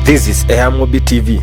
This is Airmobi TV.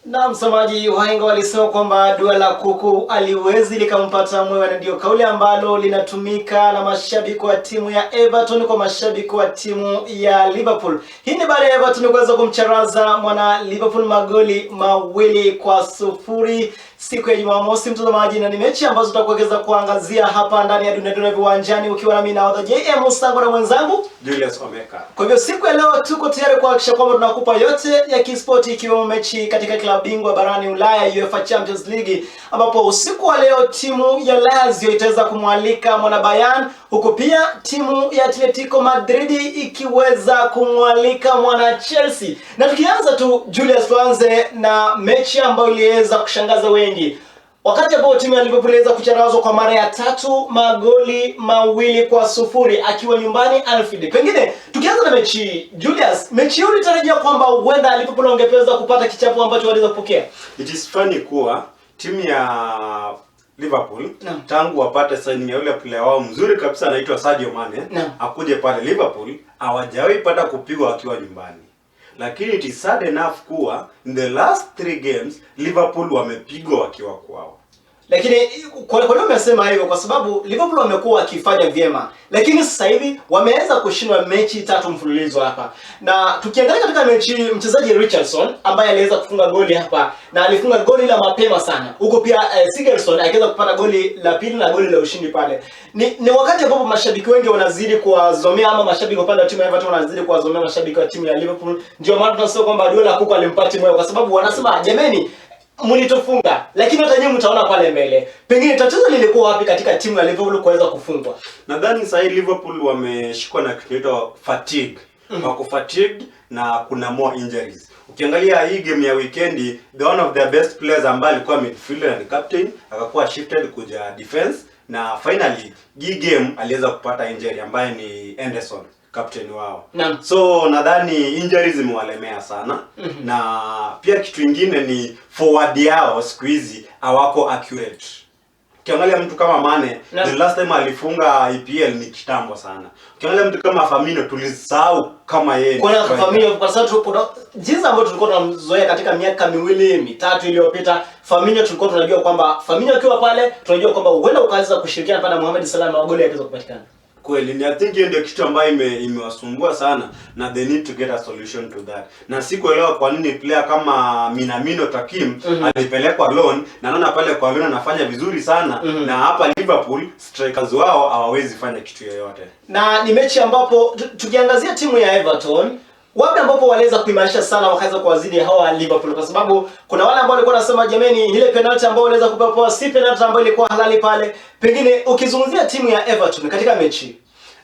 Na msamaji, wahenga walisema kwamba dua la kuku aliwezi likampata mwewe, na ndio kauli ambalo linatumika na mashabiki wa timu ya Everton kwa mashabiki wa timu ya Liverpool. Hii ni baada ya Everton kuweza kumcharaza mwana Liverpool magoli 2-0 siku ya Jumamosi, mtazamaji, na ni mechi ambazo tutakuweza kuangazia hapa ndani ya Dunia Viwanjani ukiwa na mimi nahodha JM Musango na mwenzangu Julius Omeka. Kwa hivyo siku ya leo tuko tayari kuhakikisha kwamba tunakupa yote ya kispoti, ikiwemo mechi katika klabu bingwa barani Ulaya UEFA Champions League, ambapo usiku wa leo timu ya Lazio itaweza kumwalika mwana Bayern, huku pia timu ya Atletico Madrid ikiweza kumwalika mwana Chelsea. Na tukianza tu Julius, tuanze na mechi ambayo iliweza kushangaza wengi. Wakati ambao timu ya Liverpool iliweza kucharazwa kwa mara ya 3 magoli 2-0 akiwa nyumbani Anfield. Pengine tukianza na mechi Julius, mechi hiyo ilitarajia kwamba huenda Liverpool wangeweza kupata kichapo ambacho waliweza kupokea. It is funny kuwa timu ya Liverpool tangu wapate signing ya yule player wao mzuri kabisa anaitwa Sadio Mane akuje pale Liverpool hawajawahi pata kupigwa wakiwa nyumbani. Lakini it is sad enough kuwa in the last 3 games Liverpool wamepigwa wakiwa kwao. Lakini kwa nini umesema hivyo? Kwa sababu Liverpool wamekuwa wakifanya vyema, lakini sasa hivi wameweza kushindwa mechi 3 mfululizo hapa. Na tukiangalia katika mechi, mchezaji Richarlison ambaye aliweza kufunga goli hapa, na alifunga goli la mapema sana. Huko pia Sigurdsson akaweza kupata goli la pili na goli la ushindi pale. Ni wakati ambapo mashabiki wengi wanazidi kuwazomea, ama mashabiki upande wa timu ya Everton wanazidi kuwazomea mashabiki wa timu ya Liverpool. Ndio maana tunasema kwamba dua la kuku alimpati moyo, kwa sababu wanasema jameni, mlitufunga, lakini hata nyinyi mtaona pale mbele. Pengine tatizo lilikuwa wapi katika timu ya Liverpool kuweza kufungwa? Nadhani sasa Liverpool wameshikwa na kitu inaitwa fatigue. Wako fatigued na kuna more injuries. Ukiangalia hii game ya weekend, the one of their best players ambaye alikuwa midfielder and captain akakuwa shifted kuja defense, na finally hii game aliweza kupata injury ambaye ni Henderson, captain wao. So nadhani injuries zimewalemea sana. Na pia kitu kingine ni forward yao siku hizi hawako accurate. Ukiangalia mtu kama Mane, the last time alifunga EPL ni kitambo sana. Ukiangalia mtu kama Firmino tulisahau kama yeye. Kwa Firmino, kwa sababu kuna jinsi ambayo tulikuwa tunamzoea katika miaka 2-3 iliyopita, Firmino tulikuwa tunajua kwamba Firmino akiwa pale tunajua kwamba huenda ukaweza kushirikiana pale na Mohamed Salah na magoli yakaweza kupatikana. Kweli ni I think hiyo ndio kitu ambayo imewasumbua sana, na they need to get a solution to that. Na sikuelewa kwa nini player kama Minamino Takim alipelekwa loan, na naona pale kwa loan anafanya vizuri sana. Na hapa Liverpool strikers wao hawawezi fanya kitu yoyote. Na ni mechi ambapo tukiangazia timu ya Everton, wapi ambapo waliweza kuimarisha sana wakaweza kuwazidi hawa Liverpool, kwa sababu kuna wale ambao walikuwa wanasema jameni, ile penalty ambayo waliweza kupewa si penalty ambayo ilikuwa halali pale. Pengine ukizungumzia timu ya Everton katika mechi,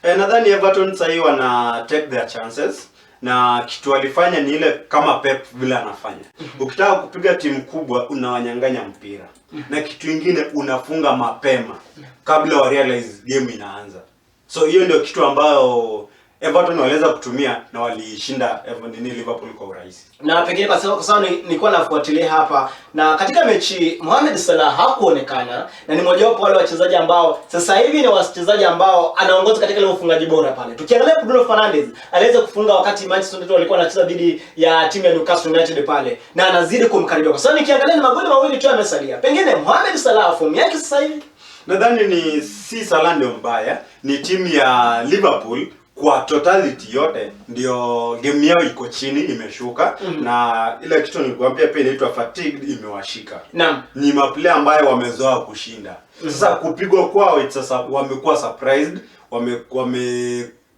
nadhani Everton sasa hivi wana take their chances, na kitu walifanya ni ile kama Pep vile anafanya. Ukitaka kupiga timu kubwa unawanyang'anya mpira, na kitu kingine unafunga mapema kabla wa realize game inaanza. So hiyo ndio kitu ambayo Everton waliweza kutumia na walishinda Liverpool kwa urahisi. Na pekee kwa sababu nilikuwa nafuatilia hapa, na katika mechi Mohamed Salah hakuonekana, na ni mmoja wapo wale wachezaji ambao sasa hivi ni wachezaji ambao anaongoza katika ile ufungaji bora pale. Tukiangalia Bruno Fernandes aliweza kufunga wakati Manchester United walikuwa wanacheza dhidi ya timu ya Newcastle United pale, na anazidi kumkaribia. Kwa sababu nikiangalia ni magoli 2 tu yamesalia. Pengine Mohamed Salah form yake sasa hivi, nadhani ni si Salah ndio mbaya, ni timu ya Liverpool kwa totality yote ndio game yao iko chini, imeshuka. Na ile kitu nilikwambia pia inaitwa fatigue imewashika. Ni maplayer ambayo wamezoea kushinda. Sasa kupigwa kwao sasa wamekuwa surprised,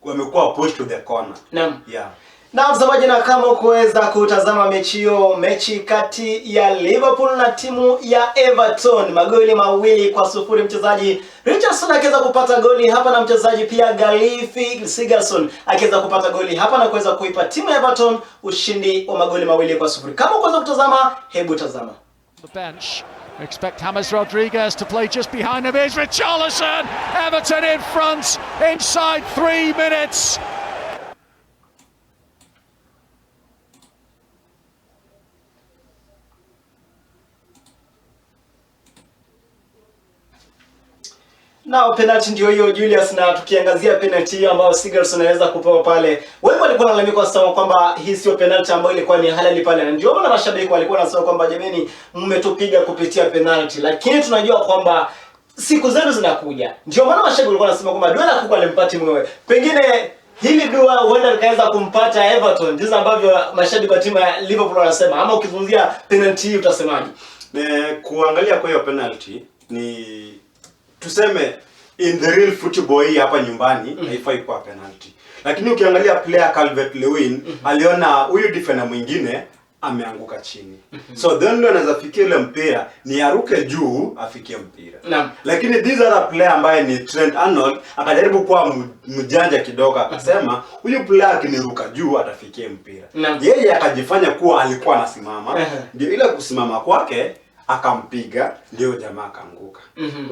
wamekuwa pushed to the corner. Yeah. Na mtazamaji, na kama kuweza kutazama mechi kati ya Liverpool na timu ya Everton, magoli 2-0, mchezaji Richarlison akiweza kupata goli hapa na mchezaji pia Gylfi Sigurdsson akiweza kupata goli hapa na kuweza kuipa timu ya Everton ushindi wa magoli 2-0. Kama kuweza kutazama, hebu tazama. The bench. Expect James Rodriguez to play just behind him. Is Richarlison. Everton in front inside 3 minutes. Na penalty ndio hiyo Julius, na tukiangazia penalty hiyo ambayo Sigurdsson anaweza kupewa pale. Wengi walikuwa wanalalamika sana kwamba hii sio penalty ambayo ilikuwa ni halali pale. Na ndio maana mashabiki walikuwa wanasema kwamba jameni, mmetupiga kupitia penalty. Lakini tunajua kwamba siku zetu zinakuja. Ndio maana mashabiki walikuwa wanasema kwamba dua la kuku alimpati mwewe. Pengine hili dua huenda likaweza kumpata Everton. Ndizo ambavyo mashabiki wa timu ya Liverpool wanasema. Ama ukizungumzia penalty hii utasemaje? Kuangalia kwa hiyo penalty ni tuseme in the real football hii hapa nyumbani haifai kuwa penalty. Lakini ukiangalia player Calvert-Lewin aliona huyu defender mwingine ameanguka chini. So then ndio anaweza fikia ile mpira ni aruke juu afikie mpira. Lakini this other player ambaye ni Trent Arnold akajaribu kuwa mjanja kidogo, akasema huyu player akiniruka juu atafikia mpira. Yeye akajifanya kuwa alikuwa anasimama. Ndio ile kusimama kwake akampiga, ndio jamaa akaanguka.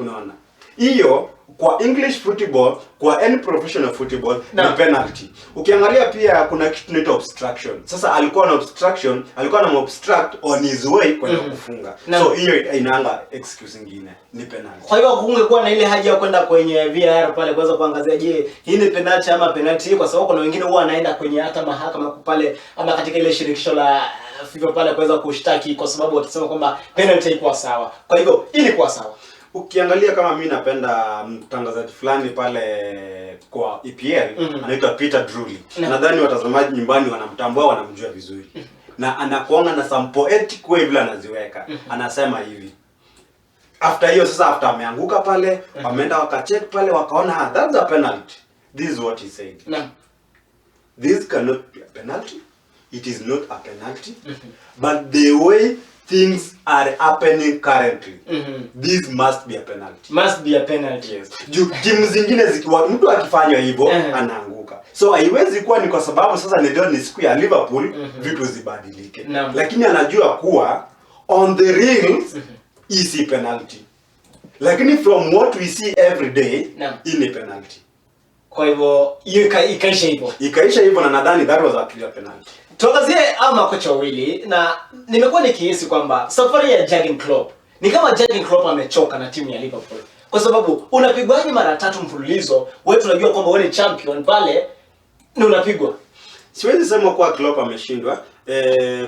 Unaona? Hiyo kwa English football, kwa any professional football ni penalty. Ukiangalia pia kuna kitu inaitwa obstruction. Sasa alikuwa na obstruction, alikuwa na obstruct on his way kwenda kufunga. So hiyo inaanga excuse nyingine, ni penalty. Kwa hiyo kungekuwa na ile haja ya kwenda kwenye VAR pale kuweza kuangazia, je, hii ni penalty ama penalty, kwa sababu kuna wengine huwa anaenda kwenye hata mahakama pale ama katika ile shirikisho la FIFA pale kuweza kushtaki kwa sababu watasema kwamba penalty ilikuwa sawa. Kwa hivyo ilikuwa sawa. Ukiangalia kama mimi napenda mtangazaji fulani pale kwa EPL anaitwa Peter Drury. Nadhani watazamaji nyumbani wanamtambua, wanamjua vizuri. Na anakuanga na some poetic way vile anaziweka. Anasema hivi. After hiyo sasa, after ameanguka pale, wameenda wakacheck pale wakaona that's a penalty. This is what he said. This cannot be a penalty. It is not a penalty. But the way things are happening currently, this must be a penalty. Must be a penalty. Yes. Timu zingine zikiwa mtu akifanywa hivyo anaanguka. So haiwezi kuwa ni kwa sababu sasa ni siku ya Liverpool vitu zibadilike. Lakini anajua kuwa on the reels is penalty. Lakini from what we see every day ni penalty. Kwa hivyo ikaisha hivyo. Ikaisha hivyo, na nadhani that was a clear penalty. Tuangazie ama kocha wawili, na nimekuwa nikihisi kwamba safari ya Jurgen Klopp ni kama Jurgen Klopp amechoka na timu ya Liverpool. Kwa sababu unapigwaje mara 3 mfululizo, wewe tunajua kwamba wewe ni champion pale na unapigwa. Siwezi sema kuwa Klopp ameshindwa.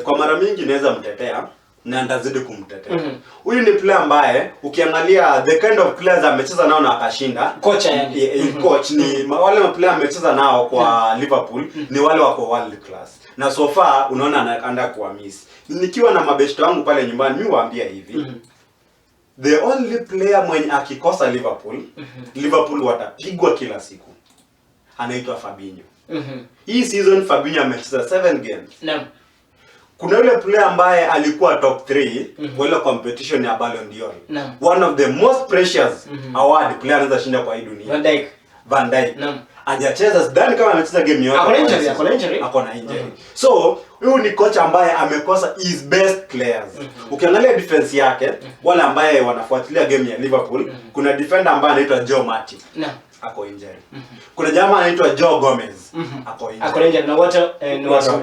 Kwa mara mingi naweza mtetea na ndazidi kumtetea. Huyu ni player ambaye ukiangalia the kind of players amecheza nao na akashinda. Kocha yani. Coach ni wale player amecheza nao kwa Liverpool ni wale wako world class. Na so far unaona anaenda kuwa miss. Nikiwa na mabeshte wangu pale nyumbani, mimi waambia hivi. The only player mwenye akikosa Liverpool, Liverpool watapigwa kila siku, anaitwa Fabinho. Hii season Fabinho amecheza 7 games. Kuna yule player ambaye alikuwa top 3 kwa ile competition ya Ballon d'Or. One of the most precious award player anaweza shinda kwa hii dunia. Van Dijk. Hajacheza, sidhani kama amecheza game yote. Ako na injury. So, huyu ni coach ambaye amekosa his best players. Ukiangalia defense yake, wale ambaye wanafuatilia game ya Liverpool, kuna defender ambaye anaitwa Joe Matip. Ako injury. Kuna jamaa anaitwa Joe Gomez. Ako injury. Na wote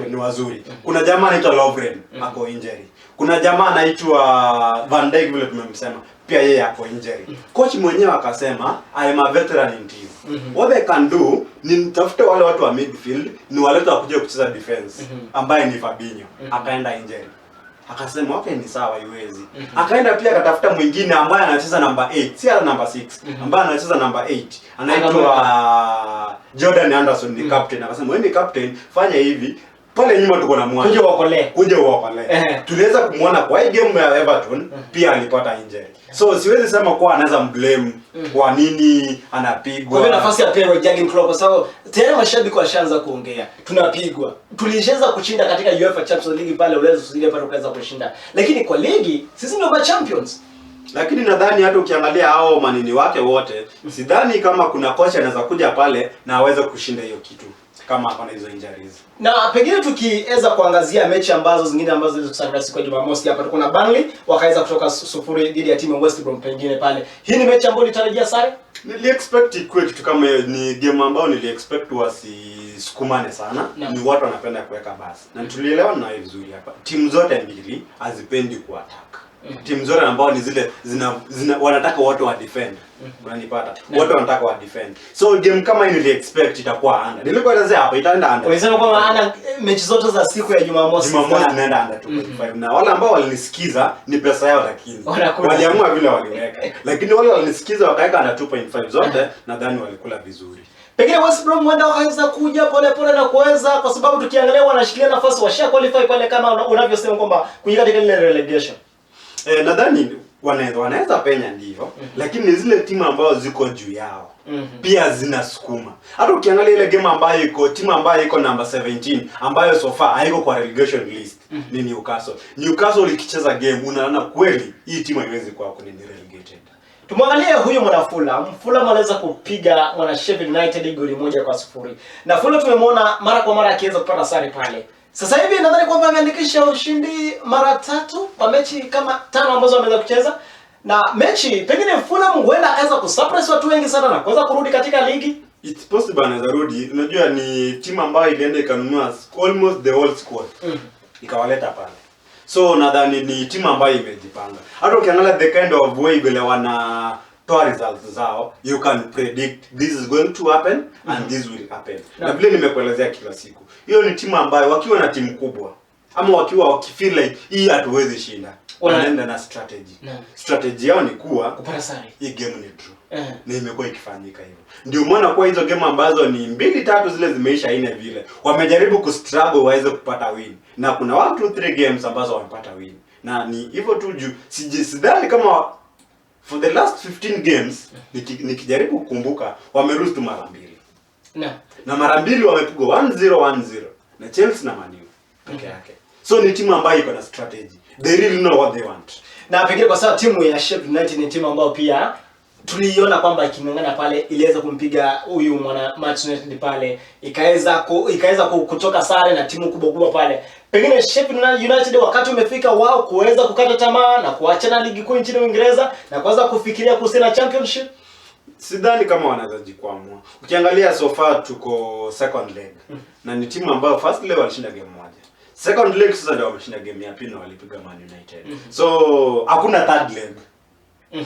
ni wazuri. Kuna jamaa anaitwa Lovren. Ako injury. Kuna jamaa anaitwa Van Dijk vile tumemsema, pia yeye ako injury. Coach mwenyewe akasema I am a veteran in team. What they can do ni nitafute wale watu wa midfield, ni walete wakuje kucheza defense ambaye ni Fabinho. Akaenda injury. Akasema okay, ni sawa, iwezi. Akaenda pia akatafuta mwingine ambaye anacheza number 8, si number 6, ambaye anacheza number 8. Anaitwa Jordan Anderson, ni captain. Akasema wewe ni captain, fanya hivi, pale nyuma tuko na Mwangi kuja uokole. Tuliweza kumuona kwa hii game ya Everton pia alipata injury. So siwezi sema kwa anaweza mblame kwa nini anapigwa. Kwa nafasi ya Pedro Jurgen Klopp, kwa sababu tayari mashabiki washaanza kuongea. Tunapigwa. Tulishaweza kushinda katika UEFA Champions League pale, uweza kusaidia pale ukaweza kushinda. Lakini kwa ligi sisi ndio champions. Lakini nadhani hata ukiangalia hao manini wake wote, sidhani kama kuna kocha anaweza kuja pale na aweze kushinda hiyo kitu kama hapana hizo injuries. Na pengine tukiweza kuangazia mechi ambazo zingine ambazo zilizosalia siku ya Jumamosi hapa, tuko na Burnley wakaweza kutoka 0 dhidi ya timu ya West Brom. Pengine pale hii ni mechi ambayo nilitarajia sare. Nili-expect ikuwe kitu kama ni game ambayo nili-expect wasisukumane sana. Ni watu wanapenda kuweka basi. Na tulielewa na vizuri hapa. Timu zote mbili hazipendi kuattack. Timu zote ambao ni zile wanataka watu wa defend. Unanipata? Watu wanataka wa defend. So game kama hii nili-expect itakuwa under. Nilikuelezea hapa itaenda under. Unasema kwamba ana mechi zote za siku ya Jumamosi zinaenda under 2.5. Na wale ambao walinisikiza ni pesa yao, lakini waliamua vile waliweka. Lakini wale walinisikiza wakaweka under 2.5 zote, nadhani walikula vizuri. Pengine West Brom huenda wakaweza kuja pole na kuweza, kwa sababu tukiangalia wanashikilia nafasi, washa qualify pale kama unavyosema kwamba kuingia katika ile relegation. Nadhani wanaweza penya ndivyo, lakini zile timu ambazo ziko juu yao pia zinasukuma. Hata ukiangalia ile game ambayo timu ambayo iko number 17 ambayo so far haiko kwa relegation list ni Newcastle. Newcastle ikicheza game unaona kweli hii timu haiwezi kuwa kwenye relegated. Tumwangalie huyu mwana Fulham anaweza kupiga mwana Sheffield United goli 1-0. Na Fulham tumemwona mara kwa mara akiweza kupata sare pale. Sasa hivi nadhani kwamba ameandikisha ushindi mara 3 kwa mechi kama 5 ambazo ameweza kucheza. Na mechi pengine Fulham huenda akaweza kusurprise watu wengi sana na kuweza kurudi katika ligi. It's possible anaweza rudi. Unajua ni timu ambayo ilienda ikanunua almost the whole squad. Ikawaleta pale. So nadhani ni timu ambayo imejipanga. Hata ukiangalia the kind of way vile wanatoa results zao, you can predict this is going to happen and this will happen. Na vile nimekuelezea kila siku, hiyo ni timu ambayo wakiwa na timu kubwa ama wakifeel like hii hatuwezi shinda, wanaenda na strategy. Strategy yao ni kuwa kupata sare. Hii game ni draw. Na imekuwa ikifanyika hivyo. Ndio maana kwa hizo game ambazo ni 2-3 zile zimeisha 4 vile, wamejaribu kustruggle waweze kupata win. Na kuna 1-2-3 games ambazo wamepata win. Na ni hivyo tu juu sidhani kama for the last 15 games nikijaribu kukumbuka wameruse tu mara 2. Na mara 2 wamepigwa 1-0 na Chelsea na Man U peke yake. So ni timu ambayo iko na strategy. They really know what they want. Na pekee kwa sababu timu ya Sheffield United ni timu ambayo pia tuliiona kwamba ikingangana pale iliweza kumpiga huyu mwana Manchester United pale, ikaweza kutoka sare na timu kubwa pale. Pengine Sheffield United wakati umefika wao kuweza kukata tamaa na kuachana ligi kuu nchini Uingereza na kuanza kufikiria kuhusiana na championship. Sidhani kama wanaweza jikwamua. Ukiangalia so far tuko second leg. Na ni timu ambayo first leg walishinda game moja. Second leg sasa ndio wameshinda game ya pili na walipiga Man United. So hakuna third leg.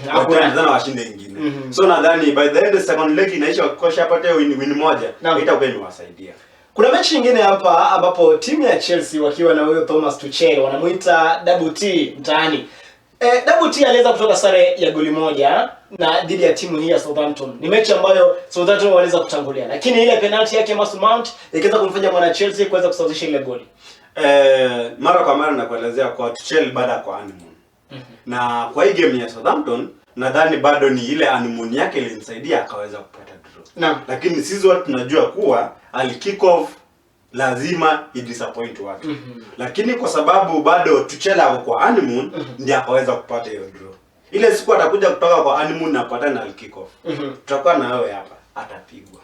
Hakuna washinde ingine. So nadhani by the end the second leg inaisha wakikosha hapa win moja, itakuwa imewasaidia. Kuna mechi nyingine hapa ambapo timu ya Chelsea wakiwa na huyo Thomas Tuchel wanamuita Double T mtaani. Double T aliweza kutoka sare ya goli 1 na dhidi ya timu hii ya Southampton. Ni mechi ambayo Southampton waliweza kutangulia, lakini ile penalty yake Mason Mount ikaweza kumfanya mwana Chelsea kuweza kusawazisha ile goli. Mara kwa mara nakuelezea kwa Tuchel baada kwa honeymoon. Na kwa hii game ya Southampton nadhani bado ni ile honeymoon yake ilimsaidia akaweza kupata draw. Lakini sisi watu tunajua kuwa kick off lazima disappoint watu. Lakini kwa sababu bado Tuchel ako kwa honeymoon ndiye akaweza kupata hiyo draw. Ile siku atakuja kutoka kwa honeymoon na apata na kick off. Tutakuwa na wewe hapa atapigwa.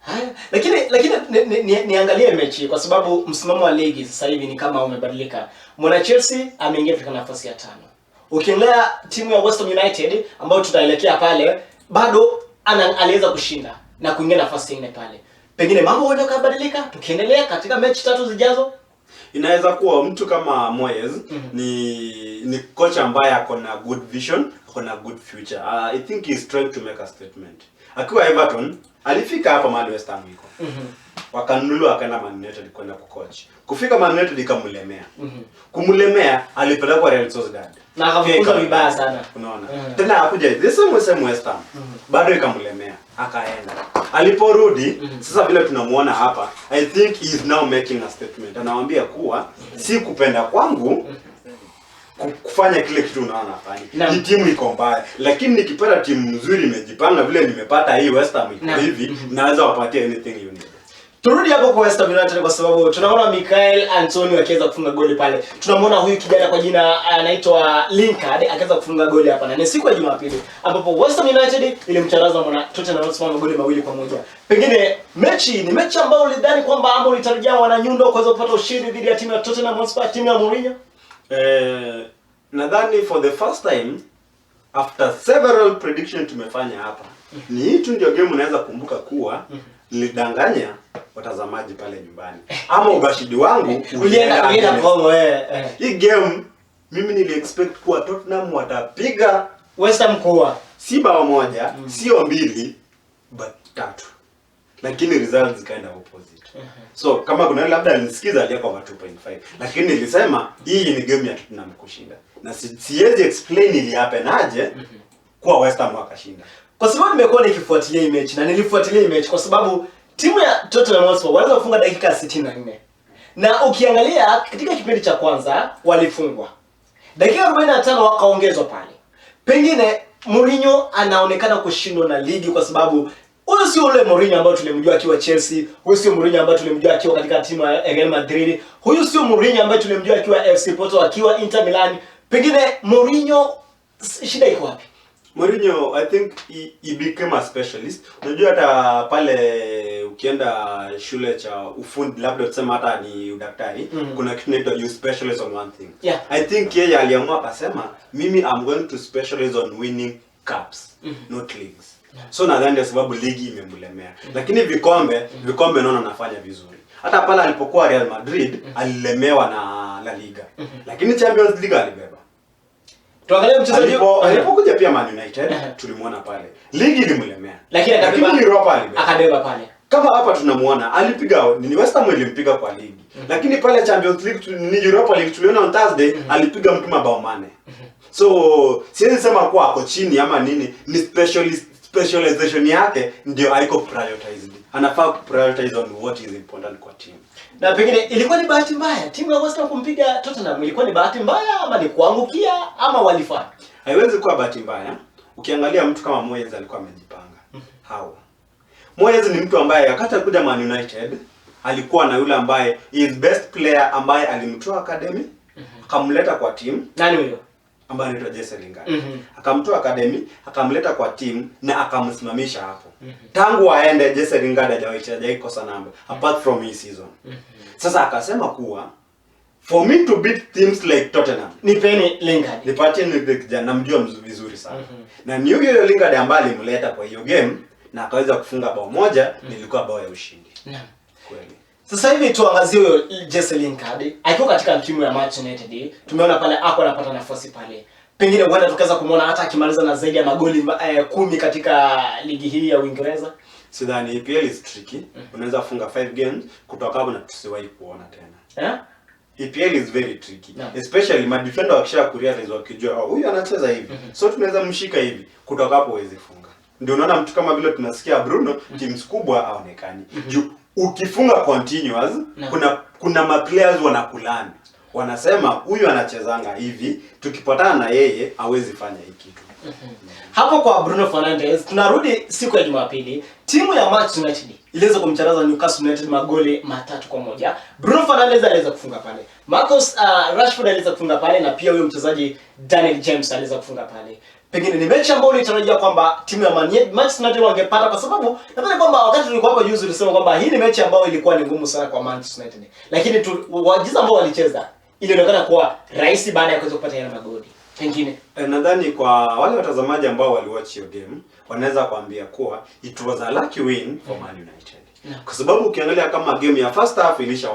Haya, lakini niangalie mechi kwa sababu msimamo wa ligi sasa hivi ni kama umebadilika. Mwana Chelsea ameingia katika nafasi ya 5. Ukiangalia timu ya West Ham United ambayo tutaelekea pale bado aliweza kushinda na kuingia nafasi ya 4 pale. Pengine mambo huenda kubadilika tukiendelea katika mechi 3 zijazo. Inaweza kuwa mtu kama Moyes ni coach ambaye ako na good vision, ako na good future. I think he's trying to make a statement. Akiwa Everton alifika hapa mahali West Ham iko. Wakanunuliwa akaenda Man United kwenda kucoach. Kufika Man United ikamlemea. Kumlemea alipelekwa Real Sociedad. Na akafukuza vibaya sana. Unaona? Tena hakuja the same West Ham. Bado ikamlemea. akaenda. Aliporudi sasa vile tunamuona hapa, I think he is now making a statement. Anawaambia kuwa si kupenda kwangu kufanya kile kitu unaona afanye. Hii timu iko mbaya, lakini nikipata timu nzuri imejipanga vile nimepata hii West Ham iko hivi, naweza wapatia anything you need. Turudi hapo kwa West Ham United kwa sababu tunaona Michael Antonio akiweza kufunga goli pale. Tunamwona huyu kijana kwa jina anaitwa Lingard akiweza kufunga goli hapa. Na ni siku ya Jumapili ambapo West Ham United ilimcharaza mwana Tottenham Hotspur magoli 2-1. Pengine ni mechi ambayo ulidhani kwamba ambao ulitarajia wananyundo kuweza kupata ushindi dhidi ya timu ya Tottenham Hotspur, timu ya Mourinho? Nadhani for the first time after several predictions tumefanya hapa, ni hii tu ndio game unaweza kumbuka kuwa nilidanganya watazamaji pale nyumbani. Ama ubashidi wangu ulienda Kongo Hii game mimi nili expect kuwa Tottenham watapiga West Ham kwa si bao moja, sio mbili, but 3. Lakini results zikaenda opposite. So kama kuna labda alinisikiza aliyekuwa 2.5. Lakini nilisema hii ni game ya Tottenham kushinda. Na siwezi explain ili happen aje kwa West Ham wakashinda. Kwa sababu nimekuwa nikifuatilia hii mechi na nilifuatilia hii mechi kwa sababu timu ya Tottenham Hotspur waliweza kufunga dakika 64. Na ukiangalia katika kipindi cha kwanza walifungwa. Dakika 45 wakaongezwa pale. Pengine Mourinho anaonekana kushindwa na ligi kwa sababu huyu sio ule Mourinho ambao tulimjua akiwa Chelsea, huyu sio Mourinho ambao tulimjua akiwa katika timu ya Real Madrid, huyu sio Mourinho ambao tulimjua akiwa FC Porto, akiwa Inter Milan. Pengine Mourinho shida iko wapi? Mourinho, I think he became a specialist. Unajua hata pale ukienda shule cha ufundi labda tuseme hata ni udaktari, kuna kitu inaitwa you specialize on one thing. Yeah. I think yeye aliamua akasema mimi I'm going to specialize on winning cups, not leagues. So nadhani ndio sababu ligi imemlemea. Lakini vikombe naona anafanya vizuri. Hata pale alipokuwa Real Madrid alilemewa na La Liga. Lakini Champions League alibeba. Tuangalie mchezaji alipokuja pia Man United tulimuona pale. Ligi ilimlemea. Lakini Europa akabeba pale. Kama hapa tunamuona alipiga ni West Ham ilimpiga kwa ligi. Lakini pale Champions League ni Europa League tuliona on Thursday alipiga mtu mabao 8. So siwezi sema kwa ako chini ama nini, ni specialization yake ndio haiko prioritized. Anafaa prioritize on what is important kwa team. Na pengine ilikuwa ni bahati mbaya timu ya West Ham kumpiga Tottenham, ilikuwa ni bahati mbaya ama ni kuangukia ama walifanya? Haiwezi kuwa bahati mbaya. Ukiangalia mtu kama Moyes alikuwa amejipanga. How? Moyes ni mtu ambaye wakati alikuja Man United alikuwa na yule ambaye is best player ambaye alimtoa academy, akamleta kwa team. Nani huyo? Ambaye anaitwa Jesse Lingard. Akamtoa academy, akamleta kwa team na akamsimamisha hapo. Tangu aende Jesse Lingard hajawahi kosa namba apart from his season. Sasa akasema kuwa for me to beat teams like Tottenham, nipeni Lingard. Nipatie ni kijana namjua vizuri sana. Na ni huyo Lingard ambaye alimleta kwa hiyo game na akaweza kufunga bao moja, nilikuwa bao ya ushindi. Kweli. Sasa hivi tuangazie huyo Jesse Lingard. Akiwa katika timu ya Manchester United, tumeona pale ako anapata nafasi pale. Pengine huenda tukaweza kumuona hata akimaliza na zaidi ya magoli 10 katika ligi hii ya Uingereza. Sidhani EPL is tricky. Unaweza funga 5 games kutoka hapo na tusiwahi kuona tena. EPL is very tricky. Especially my defender wakisha kurealize wakijua huyu anacheza hivi. So tunaweza mshika hivi kutoka hapo huwezi funga. Ndio unaona mtu kama vile tunasikia Bruno teams kubwa haonekani. Ukifunga continuous kuna ma players wanakulani. Wanasema huyu anachezanga hivi, tukipatana na yeye hawezi fanya hiki kitu. Hapo kwa Bruno Fernandes tunarudi siku ya Jumapili. Timu ya Manchester United iliweza kumcharaza Newcastle United magoli 3-1. Bruno Fernandes aliweza kufunga pale. Marcus Rashford aliweza kufunga pale na pia huyo mchezaji Daniel James aliweza kufunga pale. Pengine ni mechi ambayo ulitarajia kwamba timu ya Manchester United wangepata kwa sababu nadhani kwamba wakati tulikuwa hapa juzi tulisema kwamba hii ni mechi ambayo ilikuwa ni ngumu sana kwa Manchester United. Lakini wajiza ambao walicheza ilionekana kuwa rahisi baada ya kuweza kupata yale magoli. Pengine nadhani kwa wale watazamaji ambao waliwatch hiyo game wanaweza kuambia kuwa it was a lucky win for Man United. Kwa sababu ukiangalia kama game ya first half ilisha 1-1.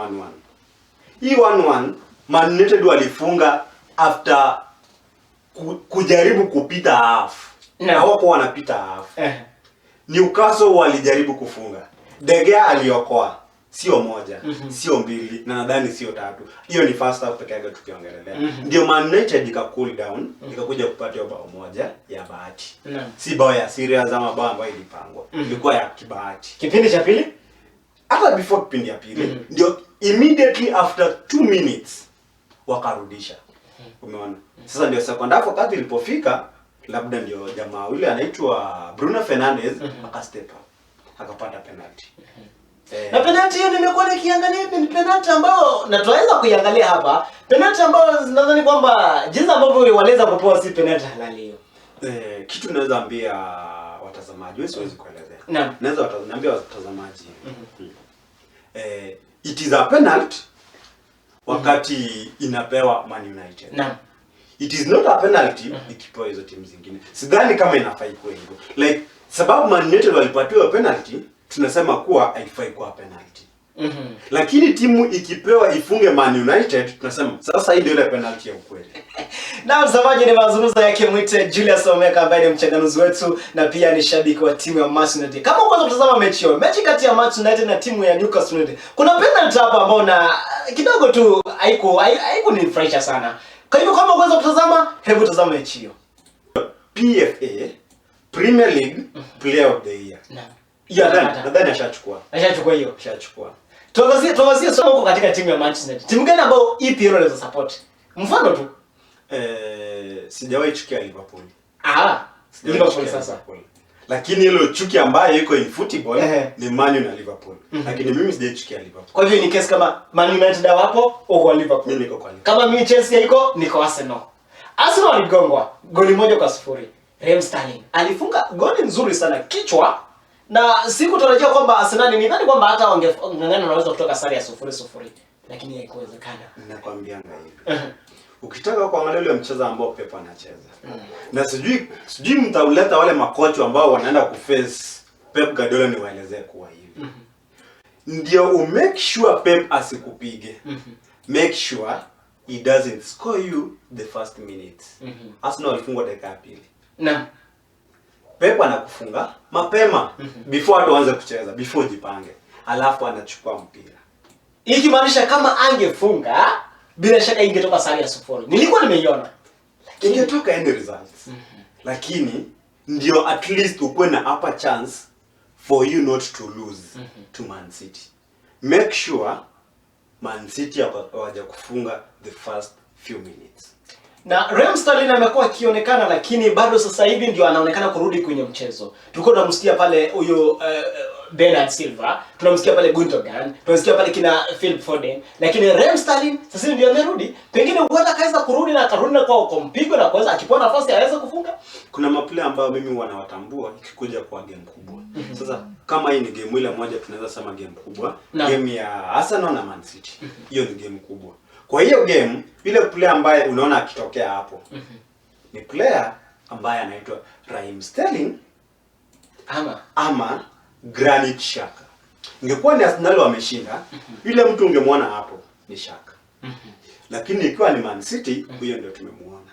Hii 1-1 Man United walifunga after kujaribu kupita half. Na wako wanapita half. Newcastle walijaribu kufunga. De Gea aliokoa. Sio moja, sio mbili, na nadhani sio tatu. Hiyo ni first half pekee yake tukiongelelea. Ndio Man United ika cool down, ikakuja kupata hiyo bao moja ya bahati. Naam. Si bao ya serious ama bao ambayo ilipangwa. Ilikuwa ya kibahati. Kipindi cha pili? Hata before kipindi ya pili ndio immediately after 2 minutes wakarudisha. Umeona? Sasa ndio second half wakati ilipofika, labda ndio jamaa yule anaitwa Bruno Fernandes akastep up. Akapata penalty. Na penalty hiyo nimekuwa nikiangalia, ni penalty ambayo na tunaweza kuiangalia hapa. Penalty ambayo nadhani kwamba jinsi ambavyo waliweza kupewa si penalty halali hiyo. Kitu naweza ambia watazamaji, wewe siwezi kuelezea. Naam. Naweza niambia watazamaji. It is a penalty wakati inapewa Man United. Naam. It is not a penalty ikipewa hizo timu zingine. Sidhani kama inafai kuwa hivyo. Like sababu Man United walipatiwa penalty, tunasema kuwa haifai kuwa penalty. Lakini timu ikipewa ifunge Man United, tunasema sasa hii ndio ile penalty ya ukweli. Na mtazamaji, ni mazungumzo yake Mwite Julius Omeka ambaye ni mchanganuzi wetu na pia ni shabiki wa timu ya Manchester United. Kama uko kutazama mechi hiyo, mechi kati ya Manchester United na timu ya Newcastle United, kuna penalty hapa ambayo na kidogo tu haikunifurahisha sana. Kwa hivyo kama uko kutazama, hebu tazama mechi hiyo. PFA Premier League Player of the Year. Nadhani ashachukua. Ashachukua hiyo. Ashachukua. Tuangazie somo huko katika timu ya Manchester United. Timu gani ambayo EPL inaweza support? Mfano tu. Sijawahi chukia Liverpool. Liverpool sasa. Lakini ile chuki ambayo iko in football ni Man U na Liverpool. Lakini mimi sijachukia Liverpool. Kwa hivyo ni case kama Man United wapo au kwa Liverpool. Mimi niko kwa Liverpool. Kama mimi Chelsea iko niko Arsenal. Arsenal waligongwa goli 1-0. Raheem Sterling alifunga goli nzuri sana kichwa, na sikutarajia kwamba Arsenal, nidhani kwamba hata wangeng'ang'ana naweza kutoka sare ya 0-0, lakini haikuwezekana. Ninakwambianga hivi. Ukitaka kuangalia ile mchezo ambao Pep anacheza. Na sijui mtauleta wale makocha ambao wanaenda kuface Pep Guardiola ni waelezee kuwa hivi. Ndio make sure Pep asikupige. Make sure he doesn't score you the first minute. Arsenal walifungwa dakika ya pili. Naam. Pep anakufunga mapema before hata uanze kucheza, before jipange. Alafu anachukua mpira. Hii kimaanisha kama angefunga bila shaka ingetoka sare ya 0. Nilikuwa nimeiona. Ingetoka end results. Lakini ndio at least ukuwe na upper chance for you not to lose to Man City. Make sure Man City hawaja kufunga the first few minutes. Na Raheem Sterling amekuwa akionekana, lakini bado sasa hivi ndio anaonekana kurudi kwenye mchezo. Tulikuwa tunamsikia pale huyo Bernard Silva, tunamsikia pale Gundogan, tunamsikia pale kina Phil Foden, lakini Raheem Sterling sasa hivi ndio amerudi. Pengine huenda kaweza kurudi na akarudi na kwa mpigo na kuweza akipewa nafasi aweze kufunga. Kuna maplayer ambao mimi wanawatambua ikikuja kwa game kubwa. Sasa kama hii ni game ile moja tunaweza sema game kubwa, game ya Arsenal na Man City. Hiyo ni game kubwa. Kwa hiyo game, ile player ambaye unaona akitokea hapo ni player ambaye anaitwa Raheem Sterling ama Granit Xhaka. Ingekuwa ni Arsenal wameshinda, yule mtu ungemwona hapo ni Xhaka. Lakini ikiwa ni Man City, huyo ndio tumemuona.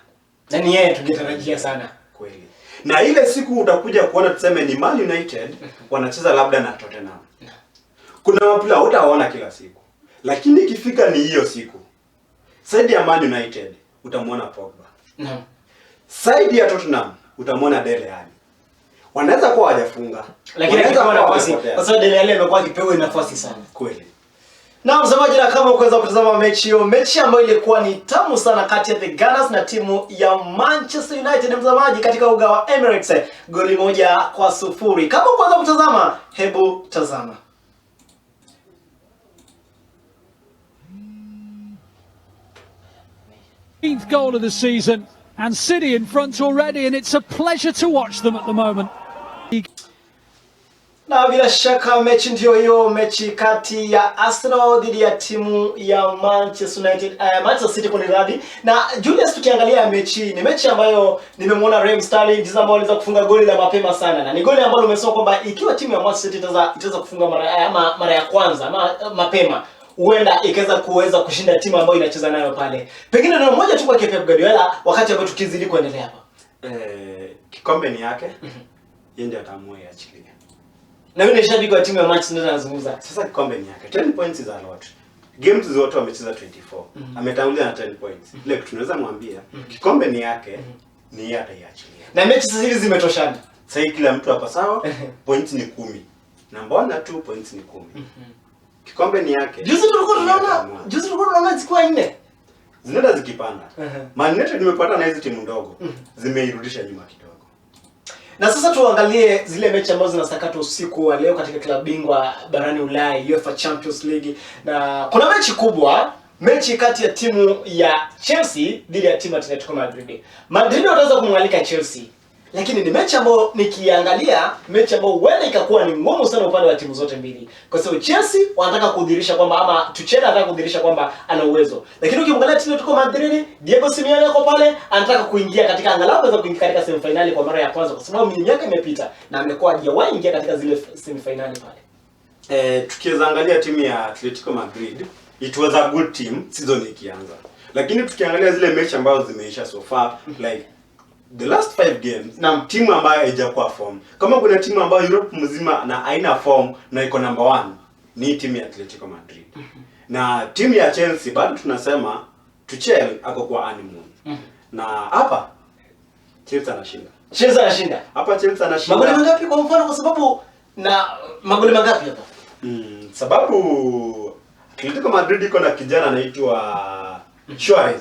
Na ni yeye tungetarajia sana. Kweli. Na ile siku utakuja kuona tuseme ni Man United wanacheza labda na Tottenham. Kuna maplayer utaona kila siku. Lakini ikifika ni hiyo siku, side ya Man United utamwona Pogba. Naam. Side ya Tottenham utamwona Dele Alli. Wanaweza kuwa hawajafunga, lakini kwa nafasi kwa sababu Dele Alli amekuwa akipewa nafasi sana. Kweli. Na mtazamaji, na kama ukaweza kutazama mechi hiyo, mechi ambayo ilikuwa ni tamu sana kati ya the Gunners na timu ya Manchester United, mtazamaji, katika uga wa Emirates, goli 1-0. Kama ukaweza kutazama, hebu tazama. Eighth goal of the season, and City in front already, and it's a pleasure to watch them at the moment. Na bila shaka mechi ndio hiyo, mechi kati ya Arsenal dhidi ya timu ya Manchester United, Manchester City kwa niradi. Na Julius, tukiangalia mechi, ni mechi ambayo nimemwona Raheem Sterling jinsi ambavyo aliweza kufunga goli la mapema sana, na ni goli ambalo umesema kwamba ikiwa timu ya Manchester City itaweza kufunga mara ya kwanza ama mapema, huenda ikaweza kushinda timu ambayo inacheza nayo pale. Pengine ndio mmoja tu kwa Pep Guardiola wakati ambapo tukizidi kuendelea hapa. Kikombe ni yake. Yeye ndiye ataamua iachilie. Na mimi ni shabiki wa timu ya Manchester United nazungumza. Sasa kikombe ni yake. 10 points is a lot. Games zote wamecheza 24. Ametangulia na 10 points. Ile tunaweza mwambia kikombe ni yake. ni yeye ataiachilia. Na mechi sasa hivi zimetoshana. Sasa kila mtu hapa sawa, points ni 10. Na mbona 2 points ni 10. Kikombe ni yake. Juzi tulikuwa tunaona zikuwa 4. Zinaenda zikipanda. Man United nimepata na hizo timu ndogo. Zimeirudisha nyuma kidogo. Na sasa tuangalie zile mechi ambazo zinasakatwa usiku wa leo katika klabu bingwa barani Ulaya, UEFA Champions League. Na kuna mechi kubwa, mechi kati ya timu ya Chelsea dhidi ya timu ya Atletico Madrid. Madrid wataweza kumwalika Chelsea. Lakini ni mechi ambayo nikiangalia, mechi ambayo huenda ikakuwa ni ngumu sana upande wa timu zote mbili. Kwa sababu Chelsea wanataka kudhihirisha kwamba, ama Tuchel anataka kudhihirisha kwamba ana uwezo. Lakini ukimwangalia Atletico Madrid, Diego Simeone yuko pale, anataka kuingia katika angalau aweza kuingia katika semifinali kwa mara ya kwanza, kwa sababu miaka imepita na amekuwa hajawahi ingia katika zile semifinali pale. Tukiweza angalia timu ya Atletico Madrid, it was a good team season ikianza. Lakini tukiangalia zile mechi ambazo zimeisha so far, like the last 5 games, na timu ambayo haijakuwa form. Kama kuna timu ambayo Europe mzima na haina form na iko number 1, ni timu ya Atletico Madrid. Na timu ya Chelsea bado tunasema Tuchel ako kwa honeymoon. Na hapa Chelsea anashinda. Chelsea anashinda. Hapa Chelsea anashinda. Magoli mangapi kwa mfano, kwa sababu na magoli mangapi hapa? Sababu Atletico Madrid iko na kijana anaitwa Suarez.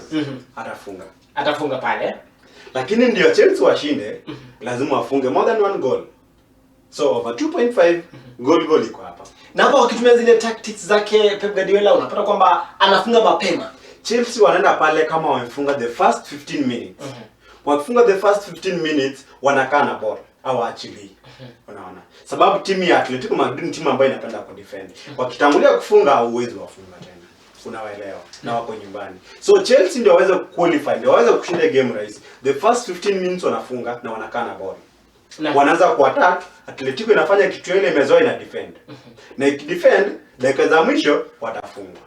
Atafunga pale. Lakini ndio Chelsea washinde, lazima wafunge more than 1 goal. So over 2.5 goal iko hapa. Na hapo wakitumia zile tactics zake Pep Guardiola, unapata kwamba anafunga mapema. Chelsea wanaenda pale kama wamefunga the first 15 minutes. Wakifunga the first 15 minutes wanakaa na ball au actually. Unaona? Sababu timu ya Atletico Madrid ni timu ambayo inapenda kudefend. Wakitangulia kufunga au uwezo wafunga tena. Unawaelewa, na wako nyumbani. So Chelsea ndio waweze qualify, ndio waweze kushinda game rahisi. The first 15 minutes wanafunga na wanakaa na ball. Wanaanza kuattack, Atletico inafanya kitu ile imezoea na defend. Na ikidefend, dakika za mwisho watafunga.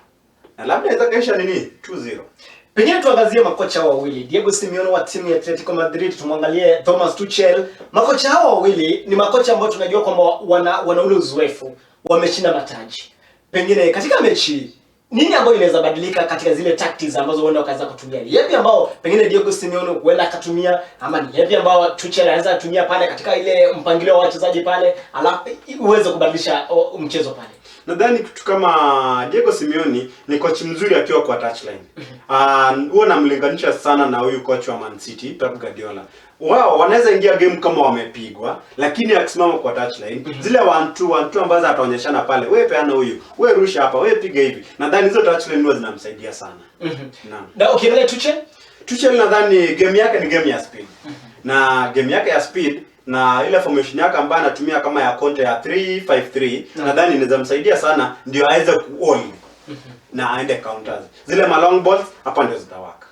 Na labda inaweza kaisha nini? 2-0. Pengine tuangazie makocha wawili, Diego Simeone wa timu ya Atletico Madrid, tumwangalie Thomas Tuchel. Makocha hao wawili ni makocha ambao tunajua kwamba wana ule uzoefu, wameshinda mataji. Pengine katika mechi nini ambayo inaweza badilika katika zile tactics ambazo huenda wakaweza kutumia? Yapi ambao pengine Diego Simeone huenda akatumia, ama ni yapi ambao Tuchel anaweza kutumia pale katika ile mpangilio wa wachezaji pale, alafu uweze kubadilisha mchezo pale? Nadhani kitu kama Diego Simeone ni coach mzuri akiwa kwa touchline. Huwa namlinganisha sana na huyu coach wa Man City, Pep Guardiola. Wao wanaweza ingia game kama wamepigwa, lakini akisimama kwa touchline, zile 1-2 ambazo ataonyeshana pale, wewe peana huyu, wewe rusha hapa, wewe piga hivi. Nadhani hizo touchline ndio zinamsaidia sana. Naam. Na ukiangalia Tuchel nadhani game yake ni game ya speed. Na game yake ya speed na ile formation yake ambayo anatumia kama ya Conte ya 3-5-3, nadhani inaweza msaidia sana ndio aweze kuold na aende counters. Zile long balls hapa ndio zitawaka.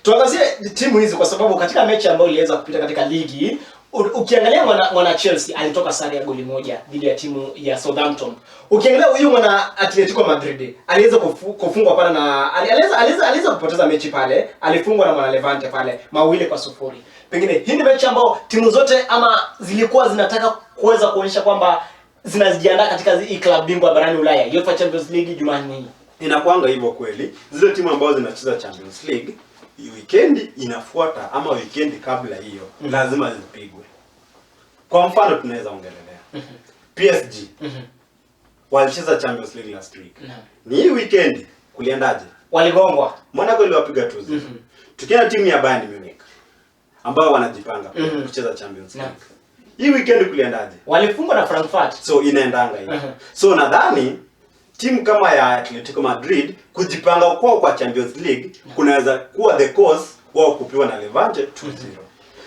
Tuangazie timu hizi kwa sababu katika mechi ambayo iliweza kupita katika ligi, ukiangalia mwana Chelsea alitoka sare ya goli moja dhidi ya timu ya Southampton. Ukiangalia huyu mwana Atletico Madrid aliweza kufungwa pale na aliweza kupoteza mechi pale, alifungwa na mwana Levante pale 2-0. Pengine hii ni mechi ambayo timu zote ama zilikuwa zinataka kuweza kuonyesha kwamba zinajiandaa katika hii klabu bingwa barani Ulaya, UEFA Champions League Jumanne hii. Inakuanga hivyo kweli. Zile timu ambazo zinacheza Champions League, weekend inafuata ama weekend kabla hiyo lazima zipigwe. Kwa mfano tunaweza ongelelea PSG. Walicheza Champions League last week. Ni hii weekend kuliendaje? Waligongwa. Monaco iliwapiga 2-0. Tukiona timu ya Bayern Munich ambao wanajipanga kucheza Champions League. Hii weekend kuliendaje? Walifungwa na Frankfurt. So inaendanga hiyo. So nadhani timu kama ya Atletico Madrid kujipanga kwao kwa Champions League kunaweza kuwa the cause wao kupiwa na Levante 2-0.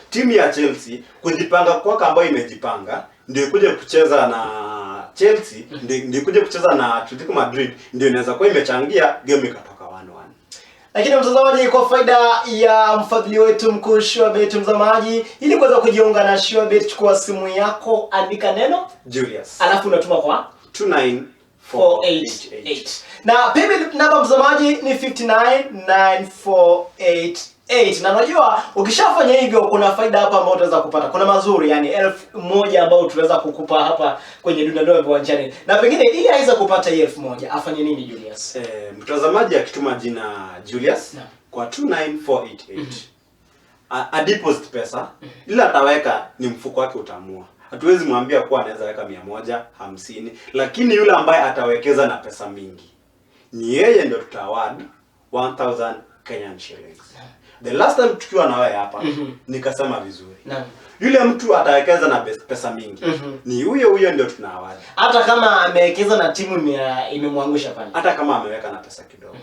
Timu ya Chelsea kujipanga kwao ambayo imejipanga ndio kuja kucheza na Chelsea, ndio kuja kucheza na Atletico Madrid, ndio inaweza kuwa imechangia game ikatoka 1-1. Lakini mtazamaji, kwa faida ya mfadhili wetu mkuu SureBet, mtazamaji, ili kuweza kujiunga na SureBet, chukua simu yako, andika neno Julius, alafu unatuma kwa 29488. Na paybill namba mtazamaji ni 59948. Na unajua ukishafanya hivyo kuna faida hapa ambayo utaweza kupata. Kuna mazuri, yani 1000 ambayo tunaweza kukupa hapa kwenye Dundandoe viwanjani. Na pengine ili aweze kupata hii 1000 afanye nini Julius? Mtazamaji akituma jina Julius kwa 29488. a deposit pesa, ila ataweka ni mfuko wake utaamua. Hatuwezi mwambia kuwa anaweza weka 150, lakini yule ambaye atawekeza na pesa mingi ni yeye ndio tutaward 1000 Kenyan shillings. The last time tukiwa na wewe hapa nikasema vizuri. Naam. Yule mtu atawekeza na pesa mingi ni huyo ndio tunaward. Hata kama amewekeza na timu imemwangusha pale. Hata kama ameweka na pesa kidogo.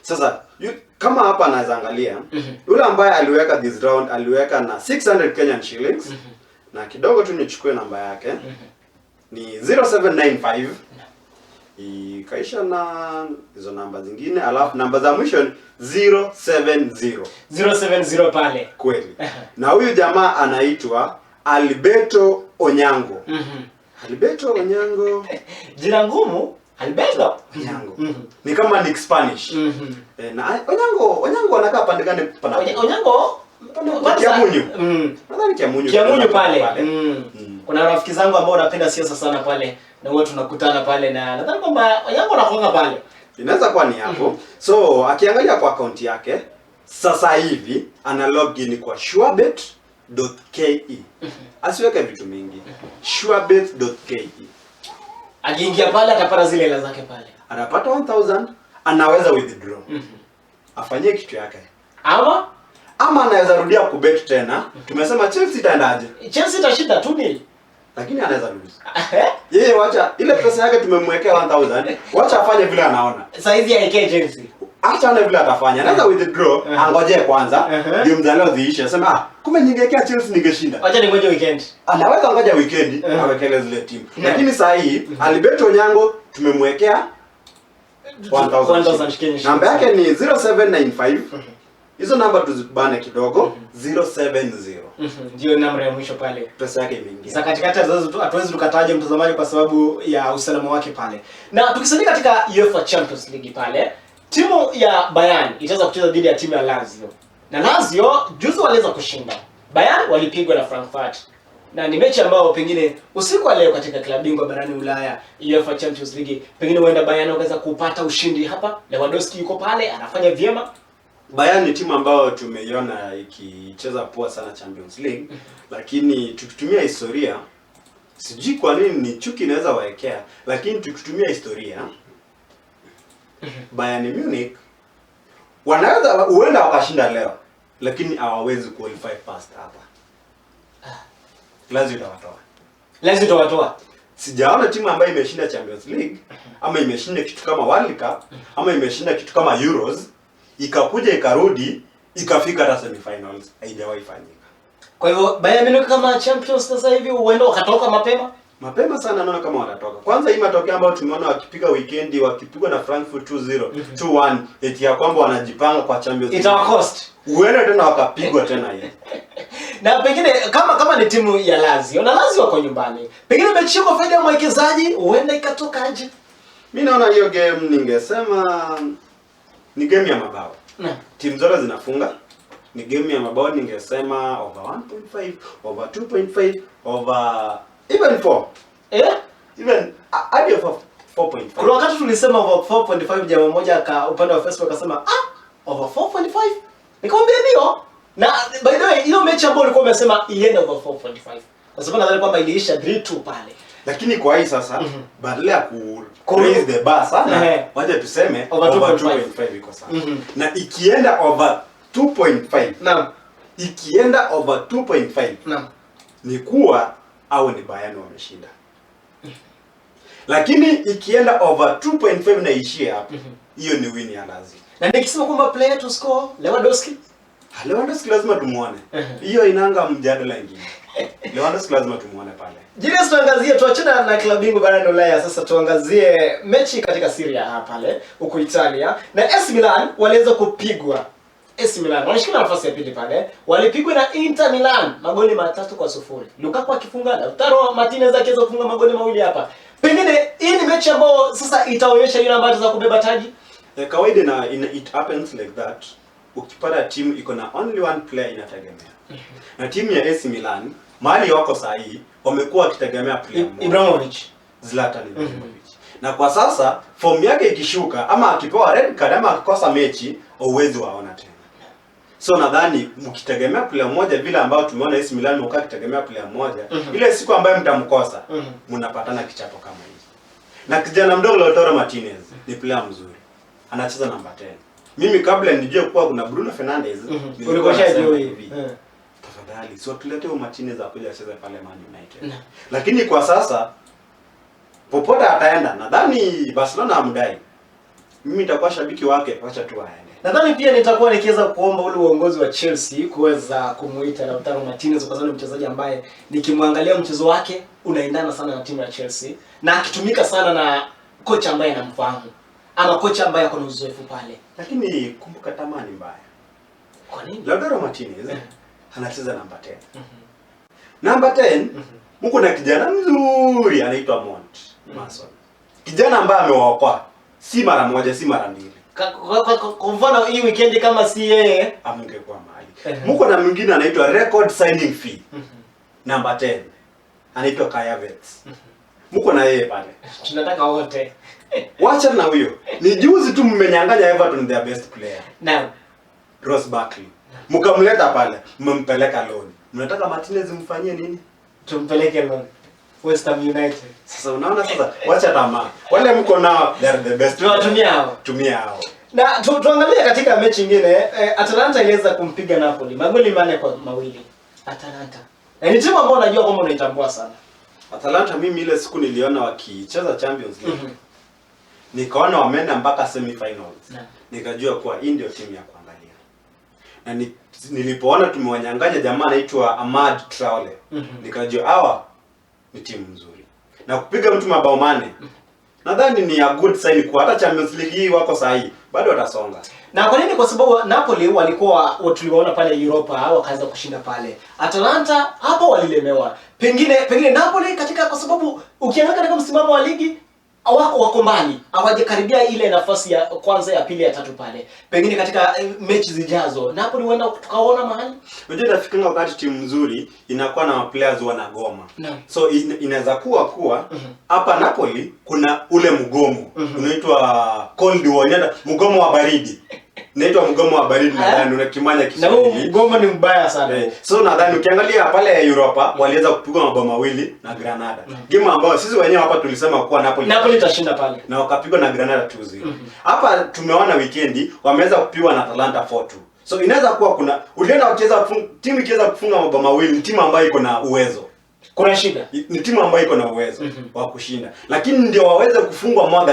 Sasa kama hapa anaweza angalia yule ambaye aliweka this round aliweka na 600 Kenyan shillings na kidogo tu nichukue namba yake ni 0795 ikaisha na hizo namba zingine, alafu namba za mwisho ni 070 pale kweli. Na huyu jamaa anaitwa Alberto Onyango. Alberto Onyango jina ngumu. Alberto Onyango ni kama ni Spanish. Na Onyango anakaa pande gani pana? Onyango Kiamunyu. Nadhani Kiamunyu pale. Kuna rafiki zangu ambao wanapenda siasa sana pale na huwa tunakutana pale na nadhani kwamba Onyango anakuanga pale. Inaweza kuwa ni hapo. So akiangalia kwa account yake sasa hivi ana login kwa surebet.ke. Asiweke vitu mingi. surebet.ke. Akiingia pale atapata zile hela zake pale. Anapata 1000, anaweza withdraw. Afanyie kitu yake. Ama anaweza rudia kubet tena. Tumesema Chelsea itaendaje? Chelsea itashinda 2-0. Lakini anaweza lose. Yeye wacha ile pesa yake tumemwekea 1000, wacha afanye vile anaona. Saizi aekee Chelsea. Acha ana vile atafanya. Anaweza withdraw, angoje kwanza, ndio mzaleo ziishe. Sema kumbe ningekea Chelsea ningeshinda. Wacha ningoje weekend. Anaweza ngoja weekend awekele zile timu. Lakini saa hii Alberto Onyango tumemwekea 1000. Namba yake ni 0795. Hizo namba tuzibane kidogo. 070. Ndio namba ya mwisho pale. Pesa yake imeingia. Sasa katikati hatuwezi tukataje mtazamaji kwa sababu ya usalama wake pale. Na tukisalia katika UEFA Champions League pale, timu ya Bayern itaweza kucheza dhidi ya timu ya Lazio. Na Lazio juzi waliweza kushinda. Bayern walipigwa na Frankfurt. Na ni mechi ambayo pengine usiku wa leo katika klabu bingwa barani Ulaya UEFA Champions League pengine huenda Bayern waweza kupata ushindi hapa. Lewandowski yuko pale anafanya vyema. Bayern ni timu ambayo tumeiona ikicheza poa sana Champions League, lakini tukitumia historia sijui kwa nini ni chuki inaweza waekea, lakini tukitumia historia Bayern Munich wanaweza huenda wakashinda leo, lakini hawawezi qualify past hapa. Lazio itawatoa. Sijaona timu ambayo imeshinda Champions League ama imeshinda kitu kama World Cup ama imeshinda kitu kama Euros ikakuja ikarudi ikafika hata semifinals, haijawahi fanyika. Kwa hivyo Bayern Munich kama champions sasa hivi huenda wakatoka mapema sana, naona kama watatoka. Kwanza hii matokeo ambayo tumeona wakipiga weekend wakipigwa na Frankfurt 2-0 2-1 eti ya kwamba wanajipanga kwa Champions League. Itawacost. Huenda tena wakapigwa tena hiyo. Na pengine kama ni timu ya Lazio na Lazio wako nyumbani, pengine mechi kwa faida ya mwekezaji huenda ikatoka aje. Mimi naona hiyo game ningesema ni game ya mabao. Timu zote zinafunga. Ni game ya mabao, ningesema over 1.5, over 2.5, over even 4. Even hadi over 4.5. Kuna wakati tulisema over 4.5, jamaa mmoja upande wa Facebook akasema over 4.5. Nikamwambia ndio. Na by the way hiyo mechi ambayo ulikuwa umesema iende over 4.5. Kwa sababu nadhani kwamba iliisha 3-2 pale. Lakini kwa hii sasa badala ya ku raise the bar sana, waje tuseme over 2.5 iko sawa. Na ikienda over 2.5. Naam. Ikienda over 2.5. Naam. Ni kuwa au ni Bayern wameshinda. Lakini ikienda over 2.5 na ishie hapo, hiyo ni win ya Lazio. Na nikisema kwamba player to score Lewandowski lazima tumuone. Hiyo inanga mjadala ingine. Lewandowski lazima tumuone pale. Julius, tuangazie tuachana na klabu bingwa barani Ulaya, sasa tuangazie mechi katika Serie A pale huko Italia. Na AC Milan waliweza kupigwa. AC Milan wanashika nafasi ya pili pale. Walipigwa na Inter Milan magoli 3-0. Lukaku akifunga, Lautaro Martinez akiweza kufunga magoli 2 hapa. Pengine hii ni mechi ambayo sasa itaonyesha yule ambaye ataweza kubeba taji. Kawaida na it happens like that. Ukipata timu iko na only one player inategemea. Na timu ya AC Milan mahali wako saa hii wamekuwa wakitegemea player Ibrahimovic, Zlatan Ibrahimovic. Na kwa sasa form yake ikishuka ama akipewa red card ama akikosa mechi, uwezo waona tena. So nadhani mkitegemea player mmoja vile ambao tumeona AC Milan mkakitegemea player mmoja, ile siku ambayo mtamkosa, mnapatana kichapo kama hivi. Na kijana mdogo Lautaro Martinez ni player mzuri. Anacheza namba 10. Mimi kabla nijue kuwa kuna Bruno Fernandes, ulikuwa shajua hivi. Tafadhali sio tulete Martinez akuja acheze pale Man United. Lakini kwa sasa popote ataenda, nadhani Barcelona amdai. Mimi nitakuwa shabiki wake, acha tu aende. Nadhani pia nitakuwa nikiweza kuomba ule uongozi wa Chelsea kuweza kumuita Lautaro Martinez kwa sababu mchezaji ambaye nikimwangalia mchezo wake unaendana sana na timu ya Chelsea na akitumika sana na kocha ambaye anamfahamu ama kocha ambaye ako na uzoefu pale. Lakini kumbuka tamaa ni mbaya. Kwa nini? Lautaro Martinez anacheza namba 10. Namba 10 mko na kijana mzuri anaitwa Mount Mason. Kijana ambaye amewaokoa si mara moja si mara mbili. Kwa mfano hii weekend kama si yeye amngekuwa mahali. Mko na mwingine anaitwa record signing fee. Namba 10 anaitwa Kai Havertz. Mko na yeye pale. Tunataka wote. Wacha na huyo. Ni juzi tu mmenyang'anya Everton their best player. Naam. Ross Barkley. Mkamleta pale, mmempeleka loan. Mnataka Martinez mfanyie nini? Tumpeleke loan. West Ham United. Sasa unaona sasa, wacha tamaa. Wale mko nao they are the best. Tunawatumia hao. Tumia hao. Na tuangalie katika mechi nyingine, Atalanta iliweza kumpiga Napoli magoli 4-2. Atalanta. Ni timu ambayo unajua kwamba unaitambua sana. Atalanta mimi ile siku niliona wakicheza Champions League. Nikaona wameenda mpaka semi-finals. Nikajua kuwa hii ndio timu ya kuangalia. Na nilipoona tumewanyang'anya jamaa anaitwa Amad Traore. Nikajua hawa ni timu nzuri. Na kupiga mtu mabao 8. Nadhani ni a good sign kwa hata Champions League hii wako sahihi. Bado watasonga. Na kwa nini? Kwa sababu Napoli walikuwa tuliwaona pale Europa wakaanza kushinda pale. Atalanta hapo walilemewa. Pengine Napoli katika kwa sababu ukiangalia katika msimamo wa ligi wako mbali. Hawajakaribia ile nafasi ya kwanza, ya pili, ya tatu pale. Pengine katika mechi zijazo Napoli huenda tukaona mahali. Unajua inafikia wakati timu nzuri inakuwa na players wanagoma. So inaweza kuwa hapa Napoli kuna ule mgomo unaitwa cold war, mgomo wa baridi. Inaitwa mgomo wa baridi nadhani unakimanya Kiswahili. Na mgomo ni mbaya sana. So nadhani ukiangalia pale Europa waliweza kupigwa mabao 2 na Granada. Game ambayo sisi wenyewe hapa tulisema kuwa Napoli itashinda pale. Na wakapigwa na Granada 2-0. Hapa tumeona weekendi wameweza kupigwa na Atalanta 4-2. So inaweza kuwa kuna uliona wacheza timu ikiweza kufunga mabao 2 ni timu ambayo iko na uwezo. Kuna shida. Ni timu ambayo iko na uwezo wa kushinda. Lakini ndio waweze kufungwa more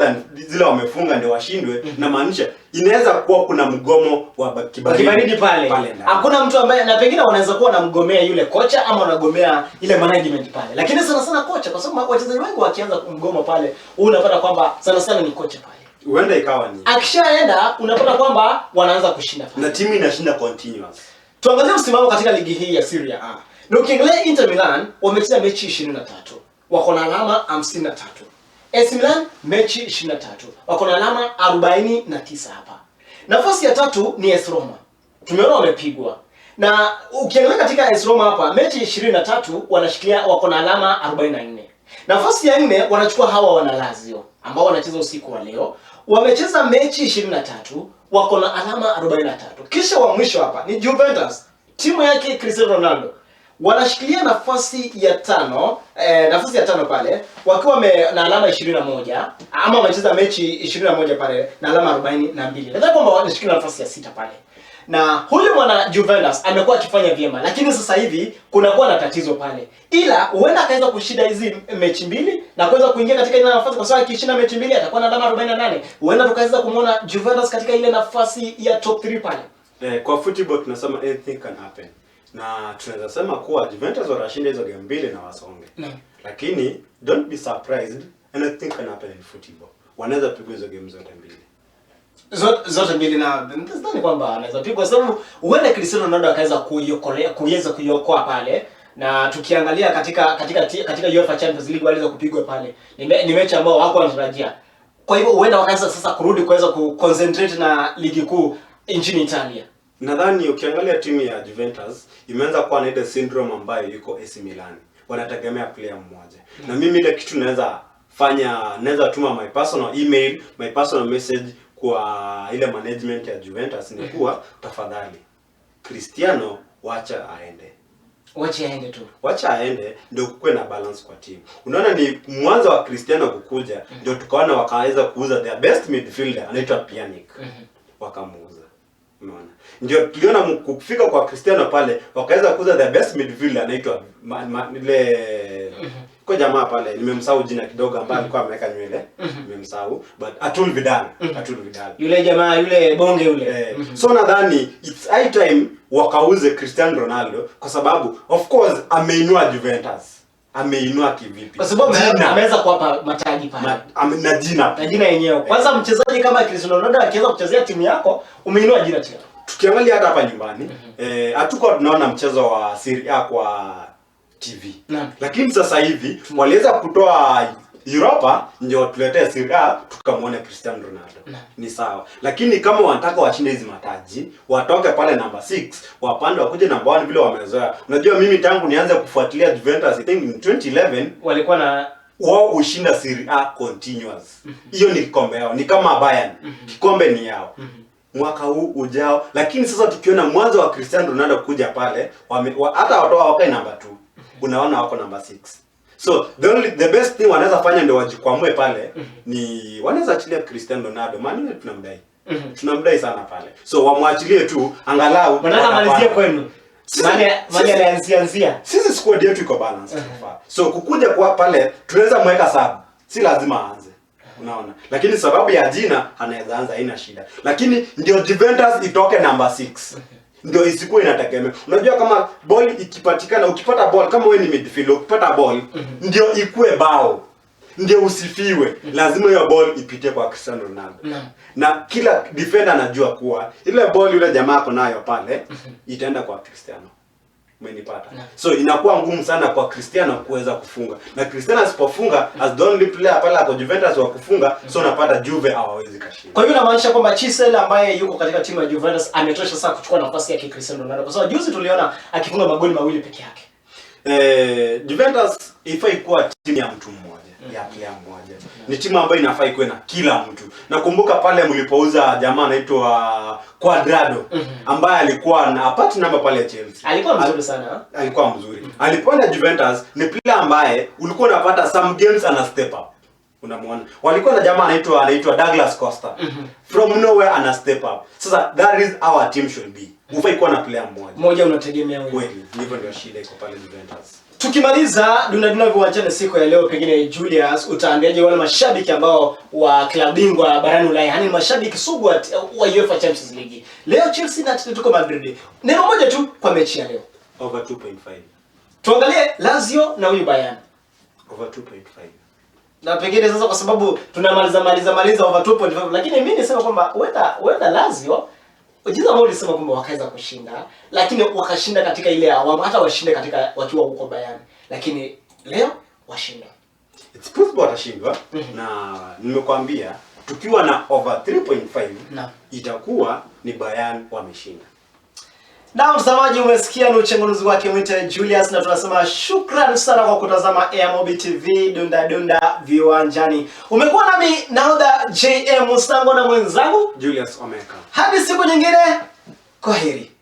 than zile wamefunga ndio washindwe na maanisha inaweza kuwa kuna mgomo wa kibaridi pale. Hakuna mtu ambaye na pengine wanaweza kuwa wanamgomea yule kocha ama wanagomea ile management pale. Lakini sana sana kocha kwa sababu wachezaji wengi wakianza kumgoma pale unapata kwamba sana sana ni kocha pale. Huenda ikawa ni. Akishaenda unapata kwamba wanaanza kushinda pale. Na timu inashinda continuous. Tuangalie msimamo katika ligi hii ya Serie A. Na ukiangalia Inter Milan wamecheza mechi 23. Wako na alama 53. AC Milan mechi 23. Wako na alama 49 hapa. Nafasi ya tatu ni AS Roma. Tumeona wamepigwa. Na ukiangalia katika AS Roma hapa mechi 23 wanashikilia wako na alama 44. Nafasi ya 4 wanachukua hawa wana Lazio ambao wanacheza usiku wa leo. Wamecheza mechi 23, wako na alama 43. Kisha wa mwisho hapa ni Juventus. Timu yake Cristiano Ronaldo wanashikilia nafasi ya 5 pale wakiwa na alama 21 ama wamecheza mechi 21 pale na alama 42. Nadhani kwamba wanashikilia nafasi ya 6 pale. Na huyu mwana Juventus amekuwa akifanya vyema, lakini sasa hivi kunakuwa na tatizo pale. Ila huenda akaweza kushinda hizi mechi 2 na kuweza kuingia katika ile nafasi kwa sababu akishinda mechi 2 atakuwa na alama 48. Huenda tukaweza kumuona Juventus katika ile nafasi ya top 3 pale. Kwa football tunasema anything can happen. Na tunaweza sema kuwa Juventus watashinda hizo game 2 na wasonge. Lakini don't be surprised, anything can happen in football. Wanaweza pigwa hizo game zote 2. Zote 2 na nadhani kwamba anaweza pigwa sababu huenda Cristiano Ronaldo akaweza kuiokoa pale. Na tukiangalia katika UEFA Champions League waliweza kupigwa pale. Ni mechi ambao wako wanatarajia. Kwa hivyo huenda wakaanza sasa kurudi kuweza kuconcentrate na ligi kuu nchini Italia. Nadhani ukiangalia timu ya Juventus imeanza kuwa na ile syndrome ambayo yuko AC Milan. Wanategemea player mmoja. Na mimi ile kitu naweza tuma my personal email, my personal message kwa ile management ya Juventus ni kuwa tafadhali Cristiano wacha aende. Wacha aende ndio kukue na balance kwa timu. Unaona ni mwanzo wa Cristiano kukuja ndio tukaona wakaweza kuuza their best midfielder anaitwa Pjanic. Wakamuuza. Unaona. Ndio tuliona kufika kwa Cristiano pale wakaweza kuuza their best midfielder anaitwa ile kwa jamaa pale nimemsahau jina kidogo ambaye alikuwa ameweka nywele. Nimemsahau but Arturo Vidal. Yule jamaa yule bonge yule. So nadhani it's high time wakauze Cristiano Ronaldo kwa sababu of course ameinua Juventus. Ameinua kivipi? Kwa sababu ameweza kuwapa mataji pale. Na jina yenyewe. Kwanza mchezaji kama Cristiano Ronaldo akiweza kuchezea timu yako, umeinua jina tena. Tukiangalia hata hapa nyumbani, hatuko tunaona mchezo wa Serie A kwa TV. Lakini sasa hivi waliweza kutoa Europa ndio tuletee Serie A tukamwona Cristiano Ronaldo. Ni sawa. Lakini kama wanataka washinde hizi mataji, watoke pale number 6, wapande wakuje number 1 vile wamezoea. Unajua mimi tangu nianze kufuatilia Juventus I think in 2011 walikuwa na wao ushinda Serie A continuous. Hiyo ni kikombe yao. Ni kama Bayern. Kikombe ni yao. Mwaka huu ujao, lakini sasa tukiona mwanzo wa Cristiano Ronaldo kuja pale, hata watoa wakae number 2. Unaona wako number 6. So the best thing wanaweza fanya ndio wajikwamue pale ni wanaweza achilia Cristiano Ronaldo maana tunamdai. Tunamdai sana pale. So wamwachilie tu angalau wanaweza malizie kwenu. Maana anaanzia. Sisi squad yetu iko balance. So kukuja kwa pale tunaweza mweka sub. Si lazima aanze. Unaona. Lakini sababu ya jina anaweza anza haina shida. Lakini ndio Juventus itoke number 6. Ndio isikuwe inategemea. Unajua kama ball ikipatikana, ukipata ball kama wewe ni midfielder, ukipata ball ndio ikue bao. Ndio usifiwe. Lazima hiyo ball ipite kwa Cristiano Ronaldo. Na kila defender anajua kuwa ile ball yule jamaa ako nayo pale itaenda kwa Cristiano. Umenipata? So inakuwa ngumu sana kwa Cristiano kuweza kufunga. Na Cristiano asipofunga as the only player pale kwa Juventus wa kufunga, so unapata Juve hawawezi kashinda. Kwa hiyo inamaanisha kwamba Chisel ambaye yuko katika timu ya Juventus ametosha sasa kuchukua nafasi yake Cristiano Ronaldo. Kwa sababu juzi tuliona akifunga magoli mawili peke yake. Juventus ifai kuwa timu ya mtu mmoja, ya player mmoja. Ni timu ambayo inafai kuwa na kila mtu. Nakumbuka pale mlipouza jamaa anaitwa Cuadrado ambaye alikuwa na apart number pale Chelsea. Alikuwa mzuri sana. Alikuwa mzuri. Alipoenda Juventus ni player ambaye ulikuwa unapata some games ana step up. Unamuona. Walikuwa na jamaa anaitwa Douglas Costa. From nowhere ana step up. Sasa that is our team should be. Ufai kuwa na player mmoja. Mmoja unategemea wewe. Kweli, ndivyo ndio shida iko pale Juventus. Tukimaliza dunda viwanjani siku ya leo, pengine Julius utaambiaje wale mashabiki ambao wa klabu bingwa barani Ulaya, yani mashabiki sugu wa UEFA Champions League. Leo Chelsea na Atletico Madrid. Neno moja tu kwa mechi ya leo. Over 2.5. Tuangalie Lazio na huyu Bayern. Over 2.5. Na pengine sasa kwa sababu tunamaliza over 2.5, lakini mimi nisema kwamba huenda Lazio jinsi ambavyo ulisema kwamba wakaweza kushinda, lakini wakashinda katika ile awamu, hata washinde katika wakiwa huko Bayern. Lakini leo washinda. It's possible watashindwa na nimekwambia tukiwa na over 3.5 itakuwa ni Bayern wameshinda. Na mtazamaji, umesikia ni uchanganuzi wake mwite Julius, na tunasema shukrani sana kwa kutazama Airmobi TV dunda viwanjani. Umekuwa nami nahodha JM Musango na mwenzangu Julius Omeka. Hadi siku nyingine, kwaheri.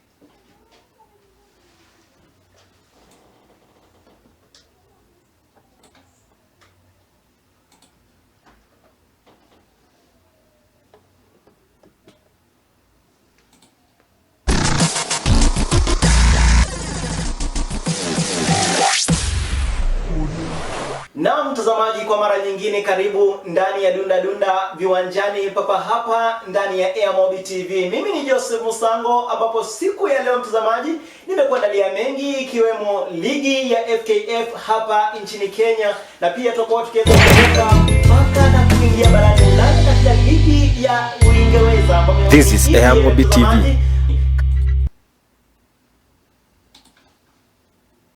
Na mtazamaji, kwa mara nyingine karibu ndani ya dunda viwanjani papa hapa ndani ya Airmobi TV. Mimi ni Joseph Musango, ambapo siku ya leo mtazamaji nimekuandalia mengi ikiwemo ligi ya FKF hapa nchini Kenya, na pia tutakuwa tukiweza kutoka mpaka na kuingia barani Ulaya katika ligi ya Uingereza. This is Airmobi TV.